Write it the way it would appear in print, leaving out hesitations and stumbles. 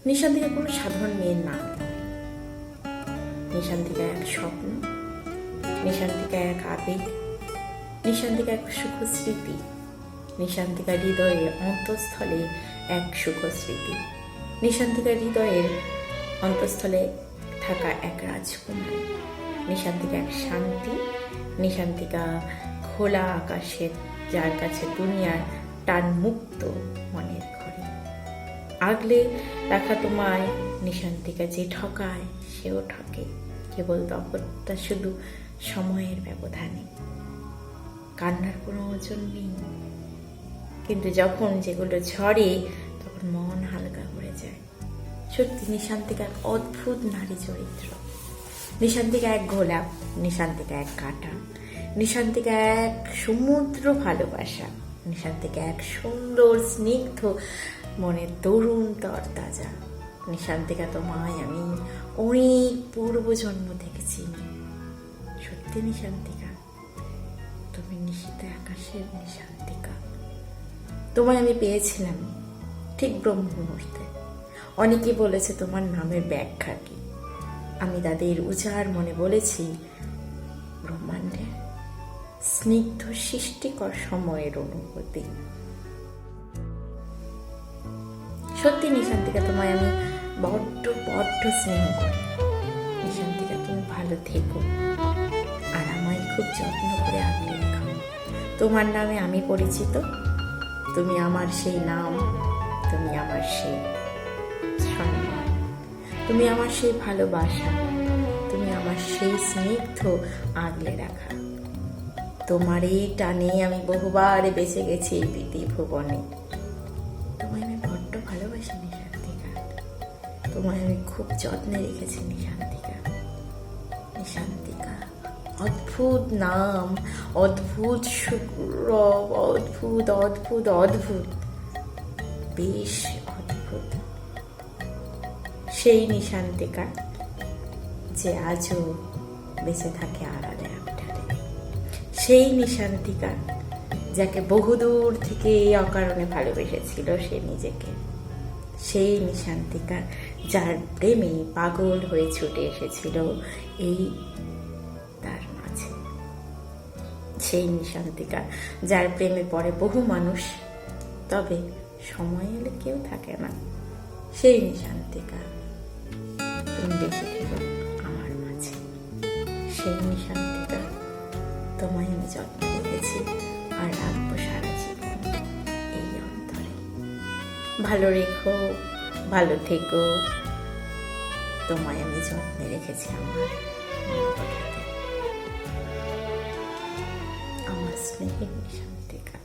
নিশান্তিকা কোনো সাধারণ মেয়ের নাম নয়। নিশান্তিকা এক স্বপ্ন, নিশান্তিকা এক আবেগ, নিশান্তিকা এক সুখ স্মৃতি, নিশান্তিকা হৃদয়ের অন্তঃস্থলে এক সুখ স্মৃতি, নিশান্তিকা হৃদয়ের অন্তঃস্থলে থাকা এক রাজকুমারী, নিশান্তিকা এক শান্তি, নিশান্তিকা খোলা আকাশের যার কাছে দুনিয়ার টান মুক্ত মনের ঘরে। আগলে রাখা তোমায় নিশান্তিকা যে ঠকায় সেও ঠকে, কেবল তপনটা শুধু সময়ের ব্যবধানে। কান্নার কোনো ওজন নেই, কিন্তু যখন যেগুলো ঝরে তখন মন হালকা করে যায়। সত্যি নিশান্তিকা এক অদ্ভুত নারী চরিত্র। নিশান্তিকা এক গোলাপ, নিশান্তিকা এক কাঁটা, নিশান্তিকা এক সমুদ্র ভালোবাসা, নিশান্তিকা এক সুন্দর স্নিগ্ধ মনের তরুণ তরতাজা। নিশান্তিকা তোমায় আমি অনেক পূর্বজন্ম থেকে চিনি। সত্যি নিশান্তিকা, তুমি নিশীথ আকাশের নিশান্তিকা। তোমায় আমি পেয়েছিলাম ঠিক ব্রহ্ম মুহূর্তে। অনেকে বলেছে তোমার নামের ব্যাখ্যা কি। আমি তাদের উজাড় মনে বলেছি ব্রহ্মাণ্ডের স্নিগ্ধ সৃষ্টিকর সময়ের অনুভূতি। সত্যি নিশান্তিকা, তোমায় আমি বড্ড বড্ড স্নেহ করি। নিশান্তিকা, তুমি ভালো থেকো আর আমায় খুব যত্ন করে আগলে রেখো। তোমার নামে আমি পরিচিত, তুমি আমার সেই নাম, তুমি আমার সেই সম্মান, তুমি আমার সেই ভালোবাসা, তুমি আমার সেই স্নিগ্ধ আগলে রাখা। তোমার এই টানে আমি বহুবার বেঁচে গেছি এই প্রীতি ভুবনে। তোমায় আমি বড্ড ভালোবাসি নিশান্তিকা, তোমায় আমি খুব যত্নে রেখেছি নিশান্তিকা। নিশান্তিকা, অদ্ভুত নাম, অদ্ভুত সুরব, অদ্ভুত অদ্ভুত অদ্ভুত, বেশ অদ্ভুত। সেই নিশান্তিকা যে আজও বেঁচে থাকে আড়ালে আবডালে, সেই নিশান্তিকা যাকে বহুদূর থেকে এই অকারণে ভালোবেসেছিল সে নিজেকে, সেই নিশান্তিকা যার প্রেমে পাগল হয়ে ছুটে এসেছিল এই তার মাঝে, সেই নিশান্তিকা যার প্রেমে পড়ে বহু মানুষ, তবে সময় এলে কেউ থাকে না। সেই নিশান্তিকা, তুমি বেঁচে থেকো আমার মাঝে। সেই নিশান্তিকা, তোমায় আমি যত্ন রেখেছি আর রাখবো সারা জীবন এই অন্তরে। ভালো রেখো, ভালো থেকো, তোমায় আমি যত্নে রেখেছি আমার মন, আমার স্নেহের নিশান্তিকা।